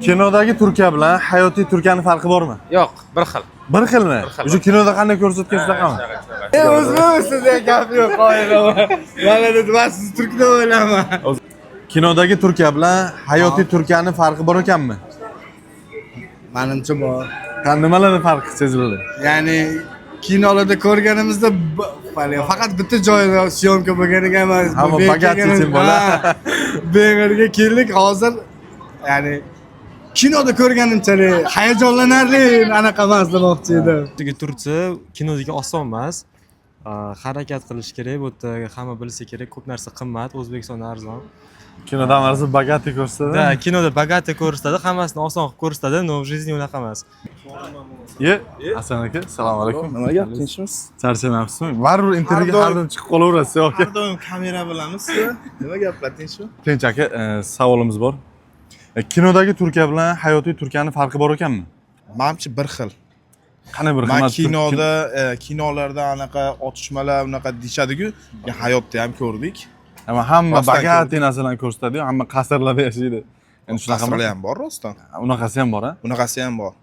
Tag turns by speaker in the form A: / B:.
A: Kinodagi Turkiya bilan hayotiy Turkiyaning farqi bormi?
B: Yo'q, bir xil.
A: Bir xilmi? O'sha kinoda qanday ko'rsatgan shunaqami?
C: O'zbekistonda gap yo'q, qo'yilaman. Mana dedi, men siz turkda o'ylayman.
A: Kinodagi Turkiya bilan hayotiy Turkiyaning farqi bor ekanmi?
C: Menimcha bor.
A: Nimalarning farqi sezildi?
C: Ya'ni kinolarda ko'rganimizda faqat bitta joyda syomka bo'lganiga emas.
A: Hamma bogatый için bola.
C: Bemerga keldik, hozir ya'ni kinoda ko'rganimchalik hayajonlanarli anaqa emas demoqchi edim.
D: Turkiya kinodagi oson emas. Harakat qilish kerak, bu yerda hamma bilsa kerak, ko'p narsa qimmat, O'zbekistonda arzon.
A: Kinoda amarzi bogatый ko'rsatadi.
D: Da, kinoda bogatый ko'rsatadi, hammasini oson qilib ko'rsatadi, но в жизни unaqa emas.
A: Hasan aka, assalomu alaykum.
E: Nima gap, tinchmisiz?
A: Charchamayapsizmi? Baribir intervyuga har doim chiqib qolaverasiz, aka.
E: Har doim kamera bilamiz. Nima gaplar, tinchmi?
A: Tinch aka, savolimiz bor. Kinodagi Turkiya bilan hayotiy Turkiyaning farqi bor ekanmi?
E: Menimcha bir xil.
A: Qani bir
E: Men
A: xil?
E: kinolarda anaqa otishmalar, unaqa deyishadi-ku, hayotda ham ko'rdik.
A: Ama hamma
E: Rostdan
A: bogatый narsalarni ko'rsatadi-yu, hamma qasrlarda yashaydi. Endi shunaqa
E: Qasrlar ham bor rostdan.
A: Unaqasi ham bor-a?
E: Bunaqasi ham bor.